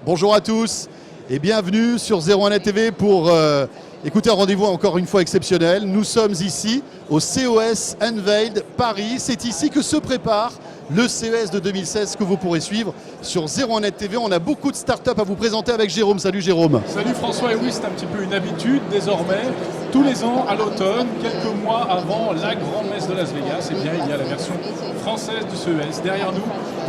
Bonjour à tous et bienvenue sur 01net TV pour écouter un rendez-vous encore une fois exceptionnel. Nous sommes ici au CES Unveiled Paris. C'est ici que se prépare le CES de 2016 que vous pourrez suivre sur 01net TV. On a beaucoup de startups à vous présenter avec Jérôme. Salut Jérôme. Salut François, et oui, c'est un petit peu une habitude désormais. Tous les ans, à l'automne, quelques mois avant la grande messe de Las Vegas, eh bien, il y a la version française du CES. Derrière nous,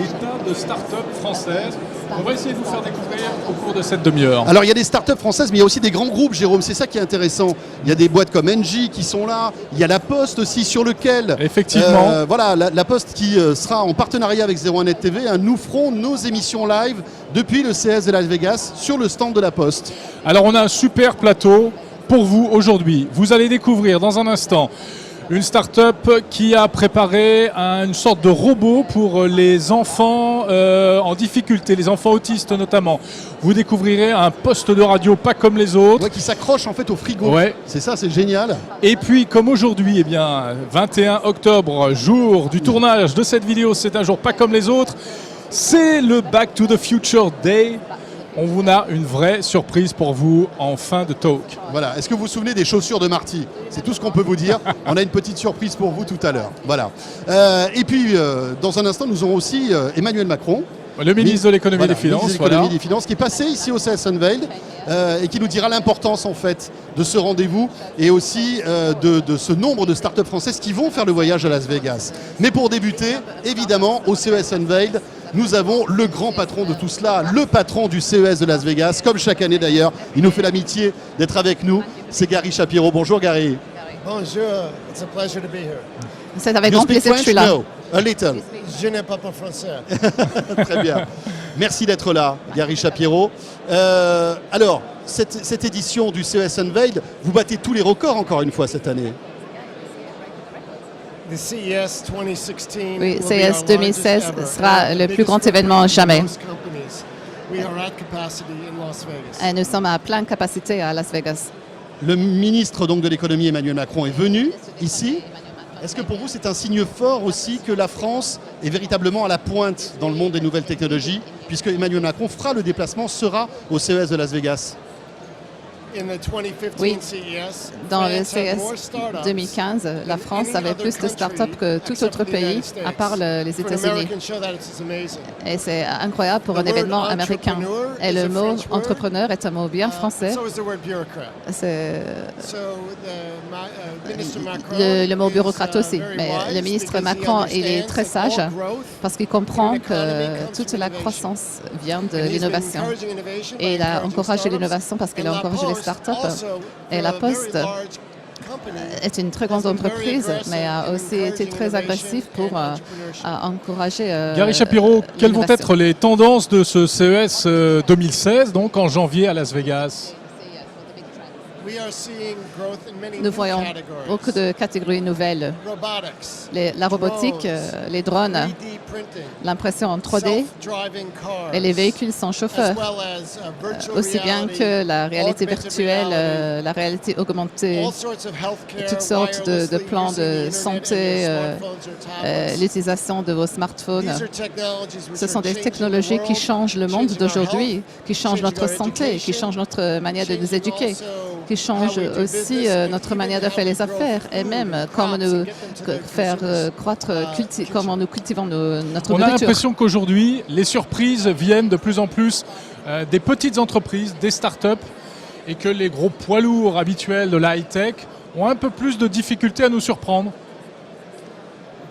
des tas de startups françaises. On va essayer de vous faire découvrir au cours de cette demi-heure. Alors il y a des startups françaises, mais il y a aussi des grands groupes, Jérôme. C'est ça qui est intéressant. Il y a des boîtes comme Engie qui sont là. Il y a La Poste aussi sur lequel... Effectivement. Voilà, la Poste qui sera en partenariat avec 01net TV. Nous ferons nos émissions live depuis le CES de Las Vegas sur le stand de La Poste. Alors on a un super plateau pour vous aujourd'hui. Vous allez découvrir dans un instant une start-up qui a préparé une sorte de robot pour les enfants en difficulté, les enfants autistes notamment. Vous découvrirez un poste de radio pas comme les autres. Ouais, qui s'accroche en fait au frigo. Ouais. C'est ça, c'est génial. Et puis comme aujourd'hui, eh bien, 21 octobre, jour du tournage de cette vidéo, c'est un jour pas comme les autres. C'est le Back to the Future Day. On vous a une vraie surprise pour vous en fin de talk. Voilà. Est-ce que vous vous souvenez des chaussures de Marty? C'est tout ce qu'on peut vous dire. On a une petite surprise pour vous tout à l'heure. Voilà. Et puis, dans un instant, nous aurons aussi Emmanuel Macron. Le ministre de l'économie et des finances. Ministre de l'économie et des finances, qui est passé ici au CES Unveiled et qui nous dira l'importance en fait de ce rendez-vous et aussi de ce nombre de startups françaises qui vont faire le voyage à Las Vegas. Mais pour débuter, évidemment, au CES Unveiled, nous avons le grand patron de tout cela, le patron du CES de Las Vegas, comme chaque année d'ailleurs. Il nous fait l'amitié d'être avec nous. C'est Gary Shapiro. Bonjour Gary. Bonjour, it's a pleasure to be here. C'est avec You grand speak plaisir que je suis là. No, a little. Je n'ai pas parlé français. Très bien. Merci d'être là, Gary Shapiro. Alors, cette édition du CES Unveiled, vous battez tous les records encore une fois cette année. The CES 2016 Oui, will be CES our 2016 largest ever. sera le plus Biggest grand événement jamais. most companies. We are at capacity in Las Vegas. Et nous sommes à pleine capacité à Las Vegas. Le ministre donc, de l'économie, Emmanuel Macron, est venu ici. Est-ce que pour vous, c'est un signe fort aussi que la France est véritablement à la pointe dans le monde des nouvelles technologies, puisque Emmanuel Macron fera le déplacement, sera au CES de Las Vegas? In the 2015 Oui. CES, Dans le France had more CES startups 2015, la than France any avait other plus de country startups que tout except autre for the pays, United States. à part les For an États-Unis. American show, that is amazing. Et c'est incroyable pour The un word événement américain. entrepreneur Et is le a mot French word. entrepreneur est un mot bien français. So is the word bureaucrat. C'est So Minister Macron le mot is, bureaucrate aussi. very Mais wise le ministre because he Macron, il est understands très that sage all growth parce qu'il comprend in an economy que comes toute from la innovation. croissance vient de And he's been l'innovation. encouraging innovation by Et il a encouraging encouragé startups. l'innovation parce qu'il a And La encouragé les Poste startups. also, Et La a very Poste large company, est une très grande has been very entreprise, aggressive mais a in aussi été encouraging très agressif innovation pour and entrepreneurship. encourager Gary Shapiro, quelles vont l'innovation. être les tendances de ce CES 2016, donc en janvier à Las Vegas? We are seeing growth in many Nous new voyons categories. beaucoup de catégories nouvelles. Robotics, La robotique, drones, les drones, 3D printing, l'impression en 3D self-driving cars, et les véhicules sans as chauffeur. well as, virtual Aussi bien reality, que la réalité augmented virtuelle, reality, la réalité augmentée, all sorts of healthcare, toutes sortes de wirelessly plans using the de internet santé, and your smartphones or tablets. l'utilisation de vos smartphones. These are technologies which Ce sont are des changing the technologies qui world, changent le monde changing our d'aujourd'hui, health, qui changent changing notre our santé, qui education, changent notre manière de nous changing éduquer, also qui changent how we do aussi business and notre even manière de how faire we les grow affaires et food même and comment crops nous and get them to the faire consumers', croître, kitchen. comment nous cultivons notre On a nourriture. l'impression qu'aujourd'hui, les surprises viennent de plus en plus des petites entreprises, des startups, et que les gros poids lourds habituels de la high-tech ont un peu plus de difficultés à nous surprendre.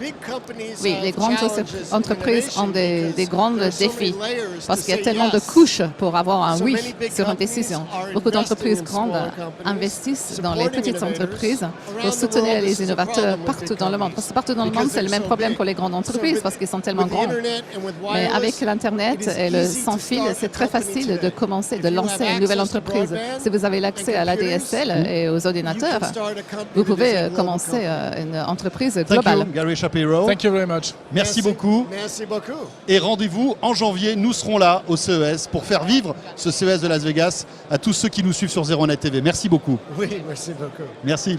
Big companies Oui, have les grandes challenges in entreprises ont innovation des grands because there are so many défis layers parce to qu'il y a say tellement de yes. couches pour avoir un So oui many big sur une companies décision. are Beaucoup investing d'entreprises in grandes smaller companies, investissent dans les supporting petites innovators. entreprises Around pour the soutenir world, this les is a innovateurs problem with partout big dans le monde. companies. Parce que partout dans le Because monde, c'est le they're même so problème big. pour les grandes So entreprises with- parce qu'ils sont tellement with the grands. internet and with Mais wireless, avec l'Internet it is et le easy to sans fil, start a c'est très company facile today. de commencer, If de you lancer have une nouvelle access to entreprise. broadband Si vous avez l'accès à and computers, l'ADSL et aux ordinateurs, you can start a company vous that is pouvez a global commencer company. une entreprise Thank globale. you, Gary Shapiro. Thank you very much. Merci beaucoup. Merci beaucoup. Et rendez-vous en janvier, nous serons là au CES pour faire vivre ce CES de Las Vegas à tous ceux qui nous suivent sur 01net TV. Merci beaucoup. Oui, merci beaucoup. Merci.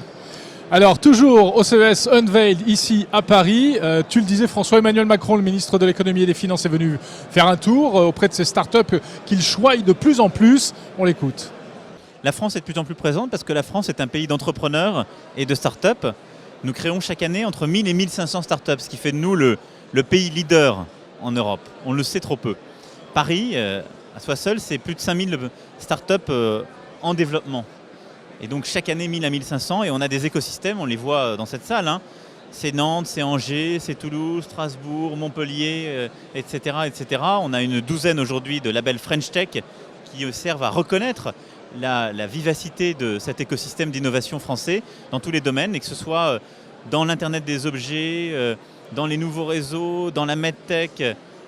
Alors, toujours au CES Unveiled, ici à Paris. Tu le disais, François-Emmanuel Macron, le ministre de l'économie et des finances, est venu faire un tour auprès de ces startups qu'il choisit de plus en plus. On l'écoute. La France est de plus en plus présente parce que la France est un pays d'entrepreneurs et de startups. Nous créons chaque année entre 1000 et 1500 startups, ce qui fait de nous le pays leader en Europe. On le sait trop peu. Paris, à soi seul, c'est plus de 5000 startups en développement. Et donc chaque année 1000 à 1500 et on a des écosystèmes, on les voit dans cette salle. C'est Nantes, c'est Angers, c'est Toulouse, Strasbourg, Montpellier, etc., etc. On a une douzaine aujourd'hui de labels French Tech qui servent à reconnaître la vivacité de cet écosystème d'innovation français dans tous les domaines, et que ce soit dans l'Internet des objets, dans les nouveaux réseaux, dans la medtech,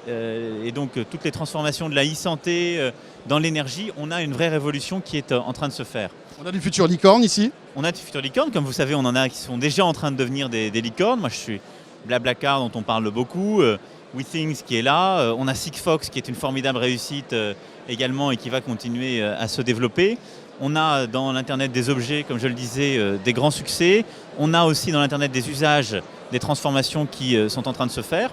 et donc toutes les transformations de la e-santé, dans l'énergie. On a une vraie révolution qui est en train de se faire. On a du futur licorne ici. On a des futures licornes, comme vous savez, on en a qui sont déjà en train de devenir des licornes. Moi, je suis Blablacar, dont on parle beaucoup, WeThings qui est là. On a Sigfox, qui est une formidable réussite également et qui va continuer à se développer. On a dans l'Internet des objets, comme je le disais, des grands succès. On a aussi dans l'Internet des usages des transformations qui sont en train de se faire.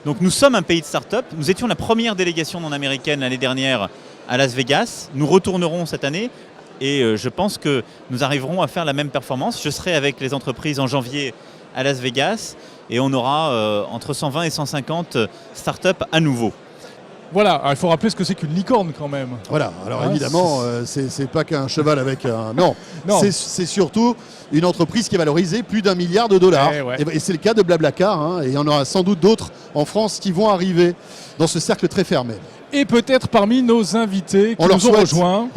Donc nous sommes un pays de start-up. Nous étions la première délégation non américaine l'année dernière à Las Vegas. Nous retournerons cette année. Et je pense que nous arriverons à faire la même performance. Je serai avec les entreprises en janvier à Las Vegas et on aura entre 120 et 150 startups à nouveau. Voilà, alors, il faut rappeler ce que c'est qu'une licorne quand même. Voilà, alors Ah, évidemment, c'est pas qu'un cheval avec un... Non, Non. c'est surtout une entreprise qui est valorisée plus d'1 milliard de dollars. Eh ouais. Et c'est le cas de Blablacar, et il y en aura sans doute d'autres en France qui vont arriver dans ce cercle très fermé. Et peut-être parmi nos invités qui On leur nous ont souhaite. rejoints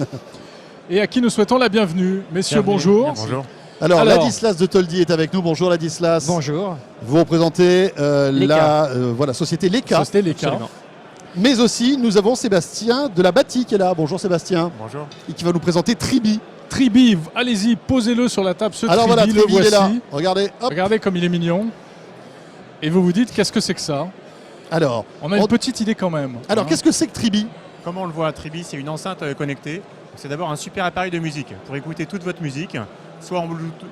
et à qui nous souhaitons la bienvenue. Messieurs, bonjour. Bonjour. Alors, Alors. Ladislas de Toldi est avec nous. Bonjour Ladislas. Bonjour. Vous représentez Leka. la société Leka. C'était les cas. Absolument. Mais aussi, nous avons Sébastien de la Bâtie qui est là. Bonjour Sébastien. Bonjour. Et qui va nous présenter Tribi. Tribi, allez-y, posez-le sur la table. Ce Alors Tribi, voilà, le Tribi, il est là. voici. Regardez, hop. Regardez comme il est mignon. Et vous vous dites, qu'est-ce que c'est que ça? Alors, On a une petite idée quand même. alors qu'est-ce que c'est que Tribi? Comme on le voit, Tribi, c'est une enceinte connectée. C'est d'abord un super appareil de musique pour écouter toute votre musique, soit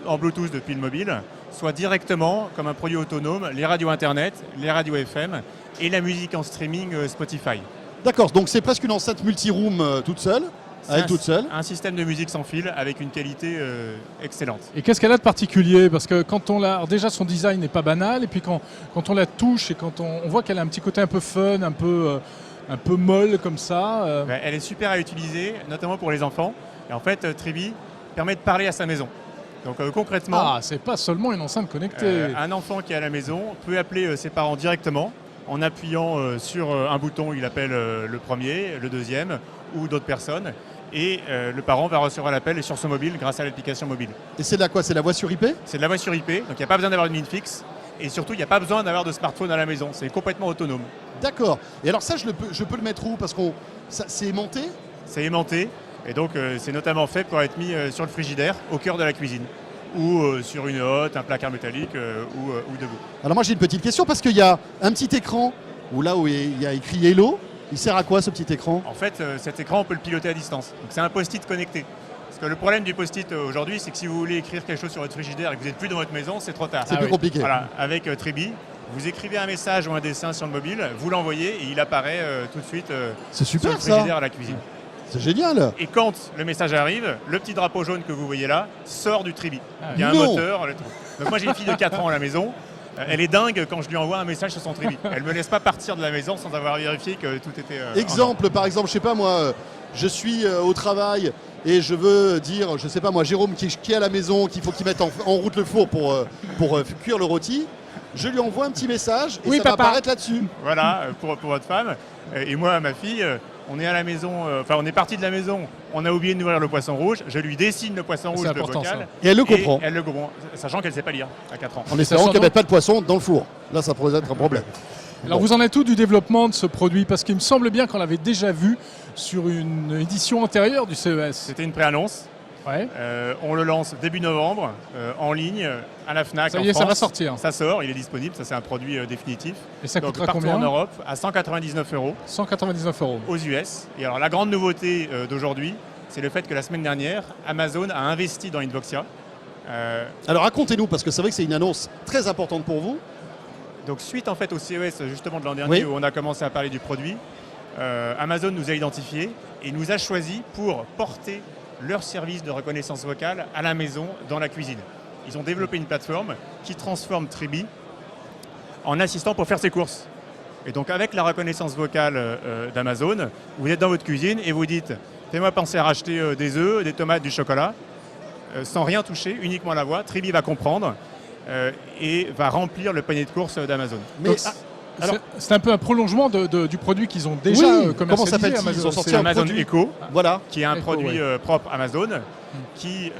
en Bluetooth depuis le mobile, soit directement, comme un produit autonome, les radios Internet, les radios FM et la musique en streaming Spotify. D'accord, donc c'est presque une enceinte multi-room toute seule, à elle toute seule. Un système de musique sans fil avec une qualité excellente. Et qu'est-ce qu'elle a de particulier? Parce que quand on la... alors déjà, son design n'est pas banal. Et puis quand on la touche et quand on voit qu'elle a un petit côté un peu fun, un peu molle comme ça. Ben, elle est super à utiliser, notamment pour les enfants. Et en fait, Tribi permet de parler à sa maison. Donc concrètement, Ah, c'est pas seulement une enceinte connectée. un enfant qui est à la maison peut appeler ses parents directement en appuyant sur un bouton, il appelle le premier, le deuxième ou d'autres personnes. Et le parent va recevoir l'appel sur son mobile grâce à l'application mobile. Et c'est de la quoi? C'est de la voix sur IP? C'est de la voix sur IP, donc il n'y a pas besoin d'avoir une ligne fixe. Et surtout, il n'y a pas besoin d'avoir de smartphone à la maison. C'est complètement autonome. D'accord. Et alors ça, je peux le mettre où? Parce que c'est aimanté? C'est aimanté. Et donc, c'est notamment fait pour être mis sur le frigidaire, au cœur de la cuisine. Ou sur une hotte, un placard métallique ou debout. Alors moi j'ai une petite question parce qu'il y a un petit écran où il y a écrit Hello. Il sert à quoi ce petit écran? En fait, cet écran, on peut le piloter à distance. Donc, c'est un post-it connecté. Parce que le problème du post-it aujourd'hui, c'est que si vous voulez écrire quelque chose sur votre frigidaire et que vous n'êtes plus dans votre maison, c'est trop tard. C'est plus compliqué. Voilà, avec Tribi, vous écrivez un message ou un dessin sur le mobile, vous l'envoyez et il apparaît tout de suite C'est sur super le ça. frigidaire à la cuisine. C'est génial. Et quand le message arrive, le petit drapeau jaune que vous voyez là sort du Tribi. Il y a un Non. moteur. Donc moi j'ai une fille de 4 ans à la maison. Elle est dingue quand je lui envoie un message sur son Tribi. Elle ne me laisse pas partir de la maison sans avoir vérifié que tout était... Exemple, par exemple, je sais pas moi, je suis au travail et je veux dire, je sais pas moi, Jérôme qui est à la maison, qu'il faut qu'il mette en route le four pour cuire le rôti. Je lui envoie un petit message et Oui, ça va papa. apparaître là-dessus. Voilà, pour votre femme. Et moi, ma fille, on est à la maison, on est parti de la maison, on a oublié de nourrir le poisson rouge, je lui dessine le poisson rouge C'est de important, bocal. ça. Et elle le comprend. Elle le comprend, sachant qu'elle ne sait pas lire à 4 ans. En espérant Sachant qu'elle mette pas de poisson dans le four. Là, ça pourrait être un problème. Alors Bon. vous en êtes où du développement de ce produit? Parce qu'il me semble bien qu'on l'avait déjà vu sur une édition antérieure du CES. C'était une pré-annonce. Ouais. On le lance début novembre, en ligne, à la FNAC Ça en y est, ça France. va sortir. Ça sort, il est disponible, ça c'est un produit définitif. Et ça Donc coûtera partout combien? en Europe, à 199 € 199 €. aux US. Et alors la grande nouveauté d'aujourd'hui, c'est le fait que la semaine dernière, Amazon a investi dans Invoxia. Alors racontez-nous, parce que c'est vrai que c'est une annonce très importante pour vous. Donc suite en fait au CES justement de l'an dernier, Oui. où on a commencé à parler du produit, Amazon nous a identifiés et nous a choisis pour porter leur service de reconnaissance vocale à la maison, dans la cuisine. Ils ont développé une plateforme qui transforme Tribi en assistant pour faire ses courses. Et donc avec la reconnaissance vocale d'Amazon, vous êtes dans votre cuisine et vous dites « fais-moi penser à racheter des œufs, des tomates, du chocolat », sans rien toucher, uniquement la voix. Tribi va comprendre et va remplir le panier de courses d'Amazon. Mais Donc, alors- c'est un peu un prolongement du produit qu'ils ont déjà Oui, commercialisé. comment s'appelle-t-il ? Amazon. Ils ont sorti C'est un Amazon produit. Echo, voilà, qui est un Echo, produit ouais. propre Amazon, qui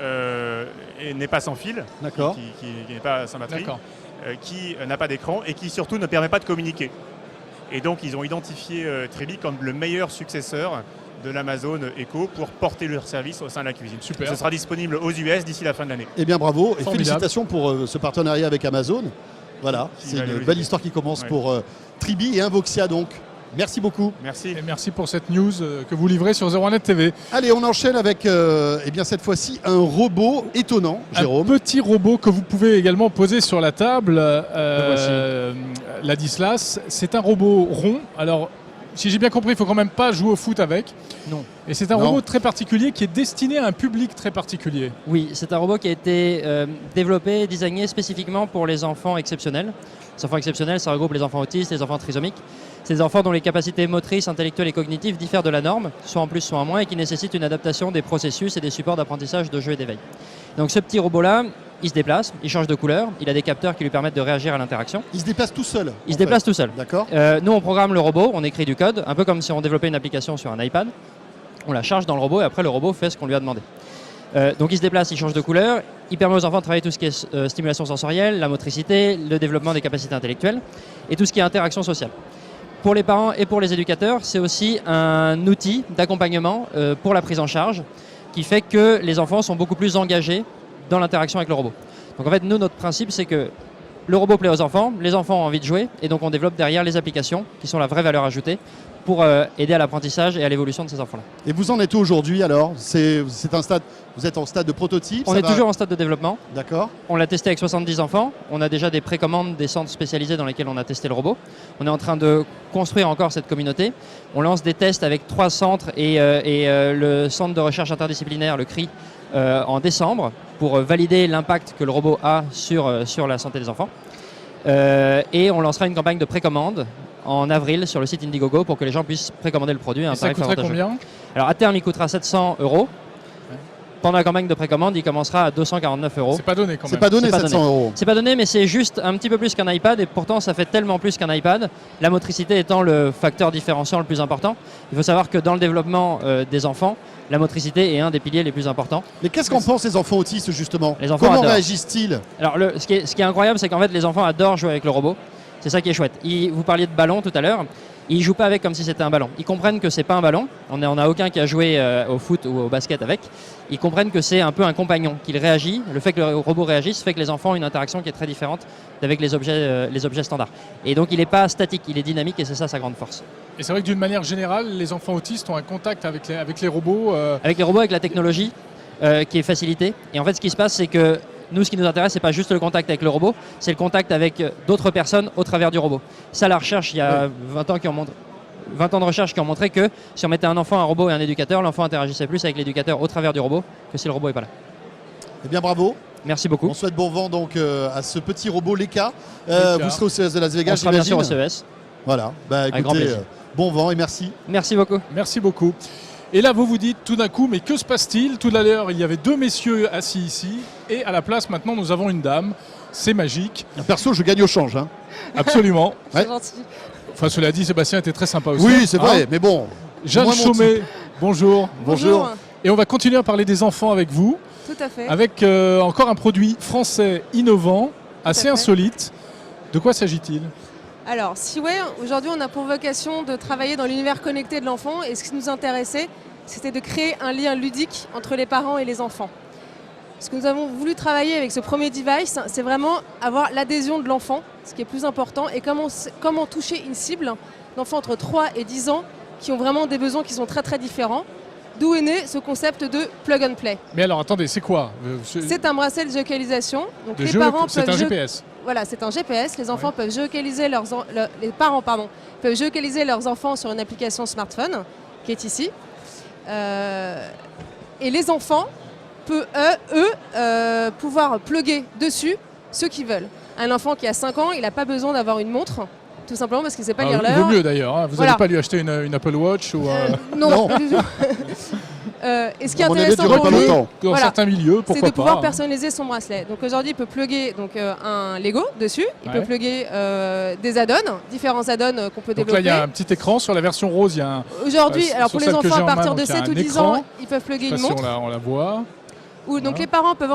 n'est pas sans fil, d'accord. qui n'est pas sans batterie, D'accord. qui n'a pas d'écran et qui surtout ne permet pas de communiquer. Et donc ils ont identifié Tribi comme le meilleur successeur de l'Amazon Echo pour porter leur service au sein de la cuisine. Super. Ce sera disponible aux US d'ici la fin de l'année. Eh bien bravo et Formidable. félicitations pour ce partenariat avec Amazon. Voilà, Qui c'est va une aller belle vite. histoire qui commence Ouais. pour Tribi et Invoxia donc. Merci beaucoup. Merci. Et merci pour cette news que vous livrez sur 01net TV. Allez, on enchaîne avec eh bien cette fois-ci un robot étonnant, Jérôme. Un petit robot que vous pouvez également poser sur la table, Ladislas. C'est un robot rond. Alors, si j'ai bien compris, il ne faut quand même pas jouer au foot avec. Non. Et c'est un Non. robot très particulier qui est destiné à un public très particulier. Oui, c'est un robot qui a été développé, designé spécifiquement pour les enfants exceptionnels. Les enfants exceptionnels, ça regroupe les enfants autistes, les enfants trisomiques. C'est des enfants dont les capacités motrices, intellectuelles et cognitives diffèrent de la norme, soit en plus, soit en moins, et qui nécessitent une adaptation des processus et des supports d'apprentissage, de jeu et d'éveil. Donc ce petit robot-là, il se déplace, il change de couleur, il a des capteurs qui lui permettent de réagir à l'interaction. Il se déplace tout seul. Il se déplace tout seul. D'accord. Nous, on programme le robot, on écrit du code, un peu comme si on développait une application sur un iPad. On la charge dans le robot et après le robot fait ce qu'on lui a demandé. Donc il se déplace, il change de couleur, il permet aux enfants de travailler tout ce qui est stimulation sensorielle, la motricité, le développement des capacités intellectuelles et tout ce qui est interaction sociale. Pour les parents et pour les éducateurs, c'est aussi un outil d'accompagnement pour la prise en charge qui fait que les enfants sont beaucoup plus engagés dans l'interaction avec le robot. Donc en fait, nous, notre principe, c'est que le robot plaît aux enfants, les enfants ont envie de jouer et donc on développe derrière les applications qui sont la vraie valeur ajoutée pour aider à l'apprentissage et à l'évolution de ces enfants-là. Et vous en êtes où aujourd'hui alors ? C'est un stade. Vous êtes en stade de prototype. On ça est va- toujours en stade de développement. D'accord. On l'a testé avec 70 enfants. On a déjà des précommandes des centres spécialisés dans lesquels on a testé le robot. On est en train de construire encore cette communauté. On lance des tests avec 3 centres et le centre de recherche interdisciplinaire, le CRI, en décembre pour valider l'impact que le robot a sur la santé des enfants. Et on lancera une campagne de précommande en avril sur le site Indiegogo pour que les gens puissent précommander le produit à un Et ça tarif coûterait avantageux. combien ? Alors à terme, il coûtera 700 €. Pendant la campagne de précommande, il commencera à 249 €. C'est pas donné quand C'est même. pas donné C'est pas 700 euros. C'est pas donné, mais c'est juste un petit peu plus qu'un iPad et pourtant ça fait tellement plus qu'un iPad. La motricité étant le facteur différenciant le plus important. Il faut savoir que dans le développement des enfants, la motricité est un des piliers les plus importants. Mais qu'est-ce qu'en pensent les enfants autistes justement ? Les enfants Comment adorent. réagissent-ils ? Alors ce qui est incroyable, c'est qu'en fait les enfants adorent jouer avec le robot. C'est ça qui est chouette. Vous parliez de ballon tout à l'heure. Ils jouent pas avec comme si c'était un ballon. Ils comprennent que c'est pas un ballon. On a aucun qui a joué au foot ou au basket avec. Ils comprennent que c'est un peu un compagnon, qu'il réagit. Le fait que le robot réagisse fait que les enfants ont une interaction qui est très différente avec les objets standards. Et donc il n'est pas statique, il est dynamique et c'est ça sa grande force. Et c'est vrai que d'une manière générale, les enfants autistes ont un contact avec les robots. Avec les robots, avec la technologie qui est facilitée. Et en fait ce qui se passe, c'est que nous, ce qui nous intéresse, c'est pas juste le contact avec le robot, c'est le contact avec d'autres personnes au travers du robot. Ça, la recherche, il y a 20 ans de recherche qui ont montré que si on mettait un enfant, un robot et un éducateur, l'enfant interagissait plus avec l'éducateur au travers du robot que si le robot n'est pas là. Eh bien bravo. Merci beaucoup. On souhaite bon vent donc à ce petit robot Leka. Leka. Vous serez au CES de Las Vegas, On sera bien sûr au j'imagine. CES. Voilà. Bah Avec grand écoutez, plaisir. bon vent et merci. Merci beaucoup. Merci beaucoup. Et là, vous vous dites tout d'un coup, mais que se passe-t-il ? Tout à l'heure, il y avait 2 messieurs assis ici, et à la place, maintenant, nous avons une dame. C'est magique, Perso, je gagne au change. Hein. absolument. Ouais. C'est gentil. Enfin, cela dit, Sébastien était très sympa aussi. Oui, c'est vrai, Hein ? mais bon. Jeanne Moi, mon Chaumet, bonjour. Bonjour. Et on va continuer à parler des enfants avec vous, Tout à fait. avec encore un produit français innovant, assez fait. insolite. De quoi s'agit-il ? Alors, Seaway, aujourd'hui, on a pour vocation de travailler dans l'univers connecté de l'enfant et ce qui nous intéressait, c'était de créer un lien ludique entre les parents et les enfants. Ce que nous avons voulu travailler avec ce premier device, c'est vraiment avoir l'adhésion de l'enfant, ce qui est plus important, et comment toucher une cible d'enfants entre 3 et 10 ans qui ont vraiment des besoins qui sont très très différents. d'où est né ce concept de plug and play. Mais alors attendez, c'est quoi C'est un bracelet de géolocalisation. Donc de c'est un GPS. Voilà, c'est un GPS. Les enfants peuvent géolocaliser les parents peuvent géolocaliser leurs enfants sur une application smartphone qui est ici. Et les enfants peuvent, pouvoir plugger dessus ce qu'ils veulent. Un enfant qui a 5 ans, il n'a pas besoin d'avoir une montre, tout simplement parce qu'il ne sait pas lire Il l'heure. vaut mieux d'ailleurs, hein. Vous n'allez pas lui acheter une Apple Watch ou non, pas du tout. Et ce qui est intéressant durerait pour pas lui, longtemps. dans certains milieux, c'est pourquoi de pouvoir pas. personnaliser son bracelet. Donc aujourd'hui, il peut plugger un Lego dessus, il Ouais. peut plugger des add-ons, différents add-ons qu'on peut Donc là, développer. il y a un petit écran sur la version rose. Il y a un, Aujourd'hui, alors sur pour les celle que enfants j'ai à en partir main, de donc il y a 7 ou un 10 écran. ans, ils peuvent plugger je sais une pas si montre. on la voit. Donc Voilà. les parents peuvent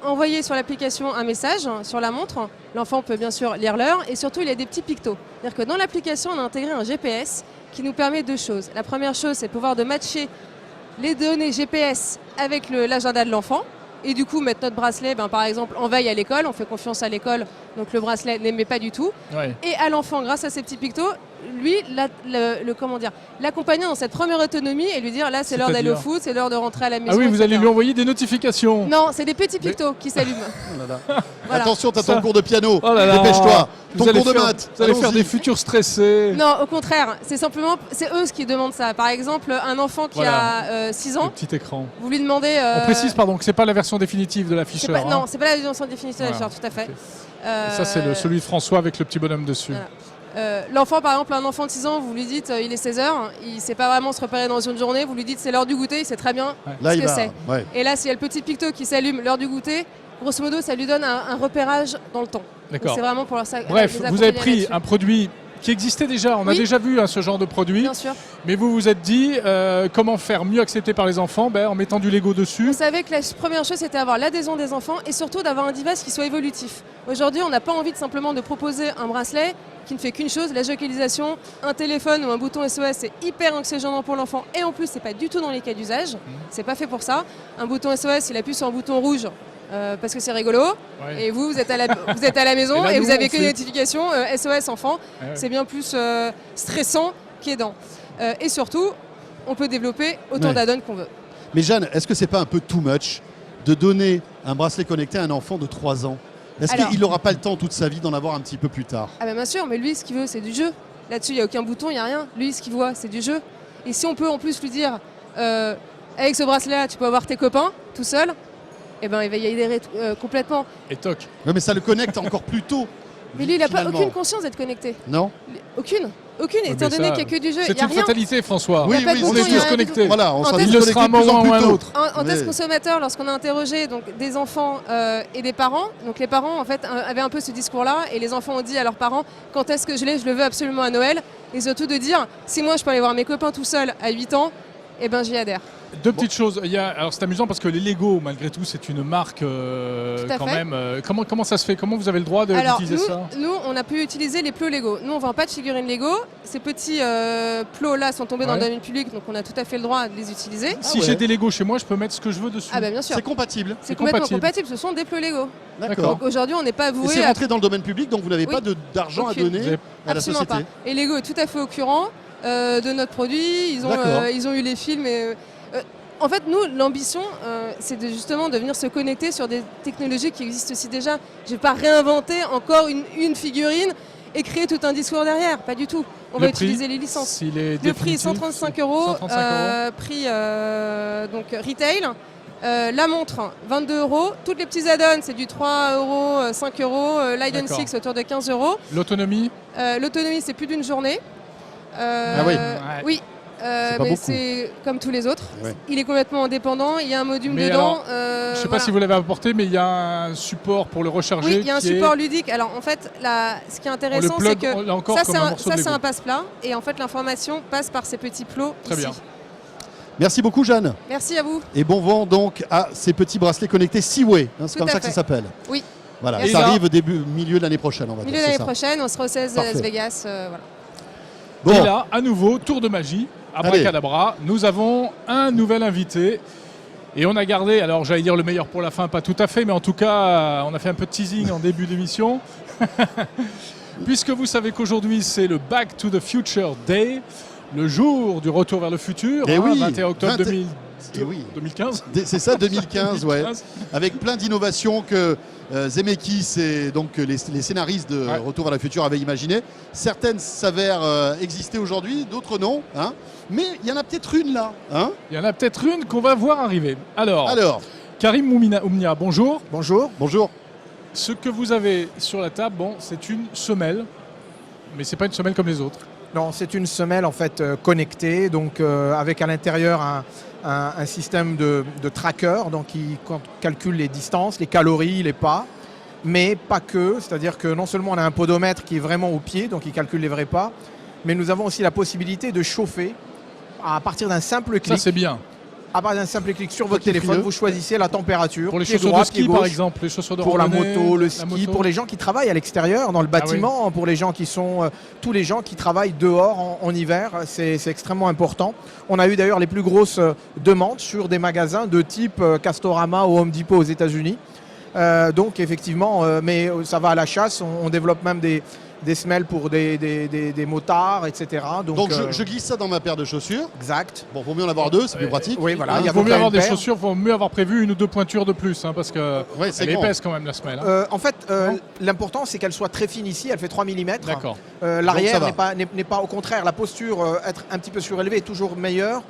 envoyer sur l'application un message sur la montre. L'enfant peut bien sûr lire l'heure et surtout il y a des petits pictos. C'est-à-dire que dans l'application, on a intégré un GPS qui nous permet 2 choses. La première chose, c'est pouvoir de matcher les données GPS avec l'agenda de l'enfant. Et du coup, mettre notre bracelet, par exemple, en veille à l'école, on fait confiance à l'école, donc le bracelet n'émet pas du tout. Ouais. Et à l'enfant, grâce à ces petits pictos, lui, l'accompagner dans cette première autonomie et lui dire là, c'est l'heure d'aller au C'est-à-dire foot, c'est l'heure de rentrer à la maison. Ah oui, vous allez etc. lui envoyer des notifications. Non, c'est des petits pictos qui s'allument. Voilà. Attention, t'as ton cours de piano. Oh là là. Dépêche-toi. Vous Ton allez cours de faire- maths. Vous allez faire Allons-y. des futurs stressés. Non, au contraire, c'est eux qui demandent ça. Par exemple, un enfant qui Voilà. a 6 Le ans, petit écran. vous lui demandez. On précise, pardon, que c'est pas la version définitive de l'afficheur. hein. Non, c'est pas la version définitive, Voilà. tout à fait. Ça, c'est celui de François avec le petit bonhomme dessus. Voilà. L'enfant, par exemple, un enfant de 6 ans, vous lui dites il est 16h, il sait pas vraiment se repérer dans une journée, vous lui dites c'est l'heure du goûter, il sait très bien Là, ce il que va. c'est. Ouais. Et là, s'il y a le petit picto qui s'allume l'heure du goûter, grosso modo, ça lui donne un repérage dans le temps. Donc, D'accord. c'est vraiment pour ça. Bref, les vous accompagner avez pris là-dessus. un produit qui existait déjà. On a Oui. déjà vu ce genre de produit. Bien sûr. Mais vous vous êtes dit comment faire mieux accepté par les enfants en mettant du Lego dessus. Vous savez que la première chose, c'était avoir l'adhésion des enfants et surtout d'avoir un device qui soit évolutif. Aujourd'hui, on n'a pas envie de simplement de proposer un bracelet qui ne fait qu'une chose, la géolocalisation, un téléphone ou un bouton SOS, c'est hyper anxiogène pour l'enfant et en plus, c'est pas du tout dans les cas d'usage. C'est pas fait pour ça. Un bouton SOS, il appuie sur un bouton rouge. Parce que c'est rigolo, Ouais. et vous êtes à la maison Et là, et nous, vous avez on que fait- des notifications SOS enfant. Ouais. C'est bien plus stressant qu'aidant. Et surtout, on peut développer autant Ouais. d'add-ons qu'on veut. Mais Jeanne, est-ce que c'est pas un peu too much de donner un bracelet connecté à un enfant de 3 ans? Est-ce Alors- qu'il n'aura pas le temps toute sa vie d'en avoir un petit peu plus tard? Ah bah bien sûr, mais lui, ce qu'il veut, c'est du jeu. Là-dessus, il n'y a aucun bouton, il n'y a rien. Lui, ce qu'il voit, c'est du jeu. Et si on peut en plus lui dire, avec ce bracelet-là, tu peux avoir tes copains tout seul, eh ben, il va y adhérer complètement. Et toc. Ouais, mais ça le connecte encore plus tôt. Mais lui, il n'a pas finalement. aucune conscience d'être connecté. Non? Aucune. Ouais, Étant mais donné ça, qu'il n'y a que du jeu, il C'est n'y a une rien. fatalité, François. Il y a pas de on bouton, est il y a tous rien du connectés. tout. Voilà, on En sera test- Il le déconnecté sera un de plus moment en ou plus un tôt. autre. En test Mais- consommateur, lorsqu'on a interrogé donc, des enfants et des parents, donc les parents en fait avaient un peu ce discours-là et les enfants ont dit à leurs parents quand est-ce que je le veux absolument à Noël et surtout de dire si moi je peux aller voir mes copains tout seul à 8 ans, eh ben j'y adhère. Deux petites choses. Alors c'est amusant parce que les Lego, malgré tout, c'est une marque Tout à quand fait. même. Comment ça se fait? Comment vous avez le droit Alors d'utiliser ça? nous on a pu utiliser les plots Lego. Nous on vend pas de figurines Lego. Ces petits plots là sont tombés dans le Ouais. domaine public donc on a tout à fait le droit de les utiliser. Si ouais. j'ai des Lego chez moi, je peux mettre ce que je veux dessus. Ah bah bien sûr. C'est compatible. C'est complètement compatible. compatible. Ce sont des plots Lego. D'accord. Donc aujourd'hui on n'est pas Et voué c'est à rentré dans le domaine public, donc vous n'avez Oui. pas d'argent à Aucune. donner Vous avez- à la Absolument société. pas. Et Lego est tout à fait au courant de notre produit. D'accord. Ils ont eu les films. En fait, nous, l'ambition, c'est justement de venir se connecter sur des technologies qui existent aussi déjà. Je ne vais pas réinventer encore une figurine et créer tout un discours derrière. Pas du tout. On Le va prix, utiliser les licences. s'il est Le prix, définitif, 135 euros. 135 euros. Prix donc retail. La montre, 22 euros. Toutes les petits add-ons, c'est du 3 euros, 5 euros. L'Iden D'accord. 6 autour de 15 euros. L'autonomie? L'autonomie, c'est plus d'une journée. Ah oui. Oui. C'est pas Mais beaucoup. c'est comme tous les autres. Ouais. Il est complètement indépendant. Il y a un module Mais dedans. Je ne sais pas voilà. si vous l'avez apporté, mais il y a un support pour le recharger. Oui, il y a un qui est- support ludique. Alors en fait, ce qui est On le intéressant, c'est plug que là encore ça, comme c'est un un, morceau ça, de c'est Lego. un passe-plat. Et en fait, l'information passe par ces petits plots Très ici. bien. Merci beaucoup, Jeanne. Merci à vous. Et bon vent donc à ces petits bracelets connectés Seaway. C'est Tout comme à ça que ça fait. s'appelle. Oui. Voilà, Et ça là- arrive milieu de l'année prochaine, on va Milieu dire. de l'année c'est ça. prochaine, on sera au 16 à Parfait. Las Vegas. Voilà. Bon, Et là, à nouveau, tour de magie, abracadabra, nous avons un nouvel invité. Et on a gardé, alors j'allais dire le meilleur pour la fin, pas tout à fait, mais en tout cas, on a fait un peu de teasing en début d'émission. Puisque vous savez qu'aujourd'hui, c'est le Back to the Future Day, le jour du retour vers le futur, Eh oui, 21 octobre 20 Et oui. 2015. C'est ça, 2015, ouais. 2015. Avec plein d'innovations que Zemeckis et donc les scénaristes de Ouais. Retour vers le futur avaient imaginées. Certaines s'avèrent exister aujourd'hui, d'autres non. Hein. Mais il y en a peut-être une là. Hein. Il y en a peut-être une qu'on va voir arriver. Alors, Karim Oumnia, bonjour. Bonjour. Bonjour. Ce que vous avez sur la table, bon, c'est une semelle, mais c'est pas une semelle comme les autres. Non, c'est une semelle en fait connectée, donc avec à l'intérieur un système de tracker, donc qui calcule les distances, les calories, les pas, mais pas que. C'est-à-dire que non seulement on a un podomètre qui est vraiment au pied, donc il calcule les vrais pas, mais nous avons aussi la possibilité de chauffer à partir d'un simple clic. Ça, c'est bien. À partir d'un simple clic sur votre qui est téléphone, frileux. vous choisissez la température. Pour les pied chaussures droit, de ski, pied par gauche. exemple, les chaussures de Pour la randonnée, moto, le la ski, moto. pour les gens qui travaillent à l'extérieur, dans le bâtiment, pour les gens qui sont, tous les gens qui travaillent dehors en hiver, c'est extrêmement important. On a eu d'ailleurs les plus grosses demandes sur des magasins de type Castorama ou Home Depot aux États-Unis. Donc effectivement, mais ça va à la chasse, on développe même des semelles pour des motards, etc. Donc je glisse ça dans ma paire de chaussures. Exact. Bon, vaut mieux en avoir deux, c'est plus pratique. Oui, voilà. Il y a vaut à peu mieux près avoir une des paire. chaussures, il vaut mieux avoir prévu une ou deux pointures de plus, hein, parce que Ouais, c'est elle est grand. épaisse quand même la semelle. Hein. En fait, l'important c'est qu'elle soit très fine ici, elle fait 3 mm. D'accord. L'arrière Donc ça n'est pas au contraire, la posture, être un petit peu surélevée est toujours meilleure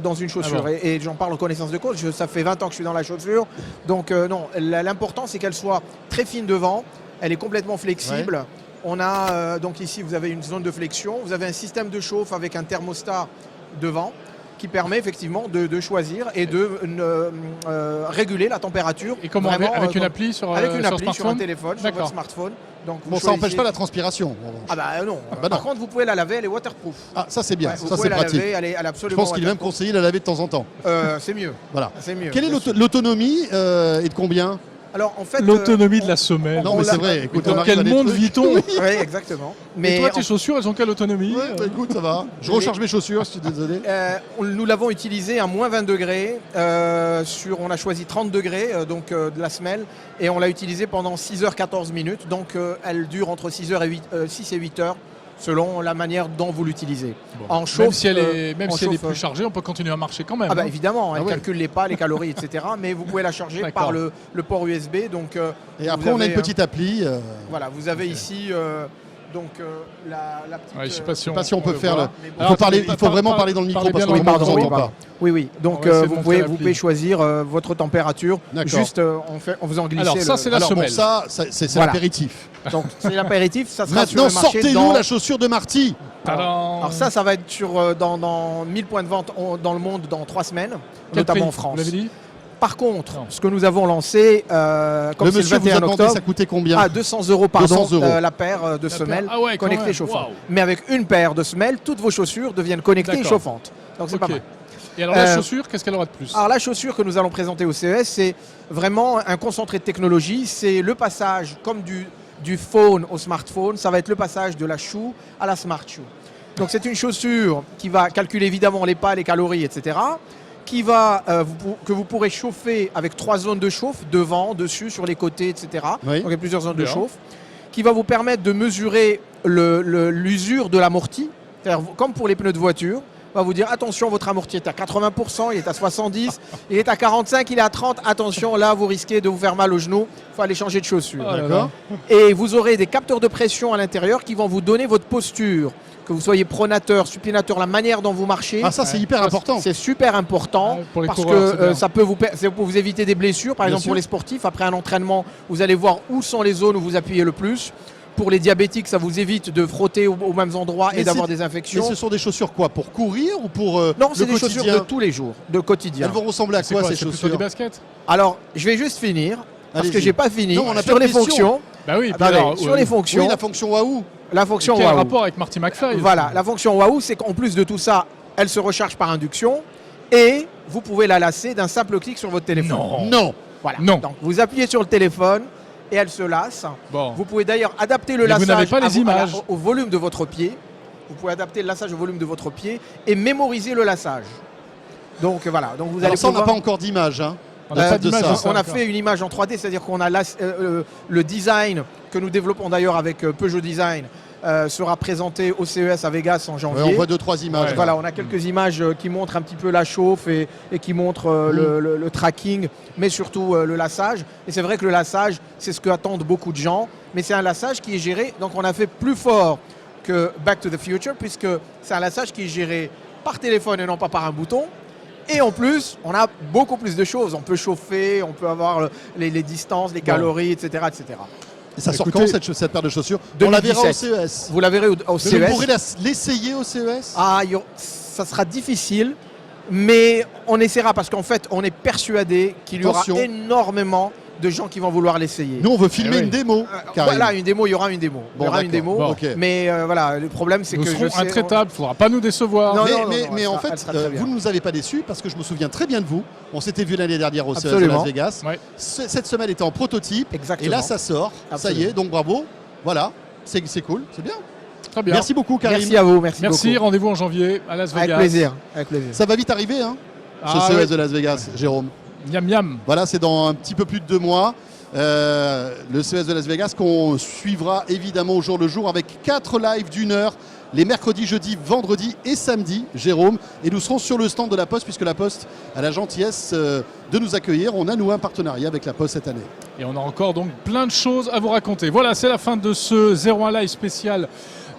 dans une chaussure. Ah bon. Et j'en parle en connaissance de cause, ça fait 20 ans que je suis dans la chaussure. Donc non, l'important c'est qu'elle soit très fine devant, elle est complètement flexible. On a donc ici vous avez une zone de flexion, vous avez un système de chauffe avec un thermostat devant qui permet effectivement de choisir et de réguler la température. Et comment Vraiment, avec une appli sur avec une sur appli sur un smartphone. téléphone, sur D'accord. votre smartphone. Donc Bon, vous ça n'empêche choisissez- pas la transpiration. en revanche. Ah bah non. bah Par non. contre, vous pouvez la laver, elle est waterproof. Ah, ça c'est bien, Ouais, vous ça pouvez c'est la pratique. laver, elle est Je absolument pense qu'il est même waterproof. conseillé de la laver de temps en temps. C'est mieux. Voilà. C'est mieux. Quelle est bien sûr. l'autonomie et de combien? Alors en fait, L'autonomie de la semelle. Non, mais c'est vrai. Écoute, on Dans arrive à quel des monde trucs. vit-on? Oui, exactement. Mais toi, en- tes chaussures, elles ont quelle autonomie Ouais, bah, écoute, ça va. Je recharge mes chaussures, je suis désolé. nous l'avons utilisé à moins 20 degrés. On a choisi 30 degrés de la semelle et on l'a utilisé pendant 6h14 minutes. Donc elle dure entre 6 et 8 heures selon la manière dont vous l'utilisez. Bon. En Même chauffe, si elle est, même en si elle est chauffe, plus chargée, on peut continuer à marcher quand même. Ah bah hein. évidemment, elle Ah ouais. calcule les pas, les calories, etc. Mais vous pouvez la charger D'accord. par le port USB. Donc, Et vous après, on a avez, une petite appli. voilà, vous avez ici la petite. Ouais, je sais pas si on, Pas si on peut le faire voit. le. mais bon. Il Alors, faut, attendez, il faut vraiment parler dans le micro parlez parce bien qu'on dans ne le vous micro. entend pas. Oui. Donc On va essayer de vous montrer pouvez l'appli. choisir votre température D'accord. juste en faisant glisser. Alors, ça, c'est la Alors bon, semelle. ça, c'est Voilà. l'apéritif. Donc c'est l'apéritif, ça sera Maintenant, sur le marché sortez-nous dans... la chaussure de Marty. Tadam. Alors ça va être dans 1000 points de vente dans le monde dans 3 semaines, Quel notamment prix en France. Vous l'avez dit Par contre, Non. ce que nous avons lancé, comme Le c'est le monsieur vous a 21 demandé octobre, ça coûtait combien? à 200 €, pardon, 200 €. la paire de La semelles paire. Ah ouais, quand connectées même. chauffantes. Waouh. Mais avec une paire de semelles, toutes vos chaussures deviennent connectées et D'accord. chauffantes. Donc c'est Ok. pas mal. Et alors, la Euh, chaussure, qu'est-ce qu'elle aura de plus Alors la chaussure que nous allons présenter au CES, c'est vraiment un concentré de technologie. C'est le passage comme du phone au smartphone. Ça va être le passage de la shoe à la smart shoe. Donc c'est une chaussure qui va calculer évidemment les pas, les calories, etc. Qui va, que vous pourrez chauffer avec 3 zones de chauffe, devant, dessus, sur les côtés, etc. Oui. Donc il y a plusieurs zones de Bien. chauffe. Qui va vous permettre de mesurer l'usure de l'amorti. C'est-à-dire, comme pour les pneus de voiture. Va vous dire attention, votre amorti est à 80%, il est à 70%, il est à 45%, il est à 30%. Attention, là vous risquez de vous faire mal au genou. Il faut aller changer de chaussure. Oh là là. D'accord. Et vous aurez des capteurs de pression à l'intérieur qui vont vous donner votre posture. Que vous soyez pronateur, supinateur, la manière dont vous marchez. Ah, ça, c'est hyper Ça, important. C'est super important Ouais, pour les parce coureurs, c'est que bien. ça peut vous éviter des blessures. Par Bien exemple, sûr. pour les sportifs, après un entraînement, vous allez voir où sont les zones où vous appuyez le plus. Pour les diabétiques, ça vous évite de frotter aux mêmes endroits Mais et d'avoir c'est- des Mais infections. ce sont des chaussures quoi? Pour courir ou pour Non, le c'est des quotidien? chaussures de tous les jours, de quotidien. Elles vont ressembler à C'est quoi quoi, ces c'est plutôt chaussures? des baskets Alors, je vais juste finir parce que Allez-y. j'ai pas fini. Non, on a sur pas les de questions. fonctions. Bah oui, puis Attendez, alors, sur les fonctions, Oui, la fonction waouh. la fonction quel Wahoo. rapport avec Marty McFly Voilà, la fonction Wahoo, c'est qu'en plus de tout ça, elle se recharge par induction et vous pouvez la lasser d'un simple clic sur votre téléphone. Non. Non. Voilà. Non. Donc vous appuyez sur le téléphone et elle se lasse. Bon. Vous pouvez d'ailleurs adapter le Mais vous lassage n'avez pas les images. au volume de votre pied. Vous pouvez adapter le lassage au volume de votre pied et mémoriser le lassage. Donc voilà. Donc vous allez Alors ça, on n'a pouvoir- pas encore d'image. Hein. On n'a pas de d'image ça. de ça on a encore. fait une image en 3D, c'est-à-dire qu'on a le design que nous développons d'ailleurs avec Peugeot Design sera présenté au CES à Vegas en janvier. Ouais, on voit 2-3 images. Ouais. Voilà, on a quelques images qui montrent un petit peu la chauffe et qui montrent le tracking, mais surtout le lassage. Et c'est vrai que le lassage, c'est ce que attendent beaucoup de gens, mais c'est un lassage qui est géré, donc on a fait plus fort que Back to the Future, puisque c'est un lassage qui est géré par téléphone et non pas par un bouton. Et en plus, on a beaucoup plus de choses. On peut chauffer, on peut avoir les distances, les calories, etc. etc. Et ça sort Écoutez, quand cette paire de chaussures? On la verra au 2017. CES. Vous la verrez au Vous CES. pourrez l'essayer au CES? Ah, ça sera difficile, mais on essaiera parce qu'en fait, on est persuadé qu'il y aura Attention. énormément de gens qui vont vouloir l'essayer. Nous, on veut filmer Eh oui. une démo, Karim. Voilà, une démo, il y aura une démo. Bon, il y aura une d'accord. démo. Bon. Ok. Mais voilà, le problème, c'est Nous que serons je sais. intraitables, il ne faudra pas nous décevoir. Non, Mais en elle fait, sera très bien. vous ne nous avez pas déçus parce que je me souviens très bien de vous. On s'était vu l'année dernière au CES de Absolument. Las Vegas. Ouais. Cette semaine était en prototype. Exactement. Et là, ça sort. Ça Absolument. y est, donc bravo. Voilà, c'est cool, c'est bien. Très bien. Merci beaucoup, Karim. Merci à vous, merci Merci, beaucoup. rendez-vous en janvier à Las Vegas. Avec plaisir, avec plaisir. Ça va vite arriver, hein, ce Ah, CES oui. de Las Vegas, Jérôme. Miam miam. Voilà, c'est dans un petit peu plus de 2 mois. Le CES de Las Vegas qu'on suivra évidemment au jour le jour avec 4 lives d'1 heure les mercredis, jeudis, vendredis et samedis, Jérôme. Et nous serons sur le stand de la Poste puisque la Poste a la gentillesse de nous accueillir. On a noué un partenariat avec la Poste cette année. Et on a encore donc plein de choses à vous raconter. Voilà, c'est la fin de ce 01 Live spécial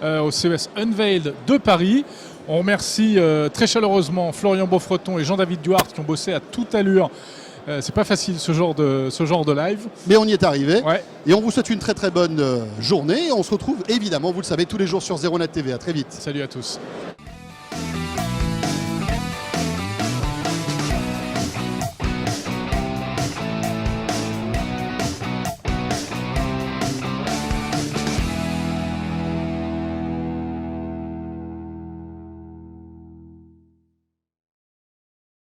au CES Unveiled de Paris. On remercie très chaleureusement Florian Beaufreton et Jean-David Duhart qui ont bossé à toute allure. C'est pas facile ce genre de live. Mais on y est arrivé. Ouais. Et on vous souhaite une très très bonne journée. Et on se retrouve évidemment, vous le savez, tous les jours sur 01net TV. À très vite. Salut à tous.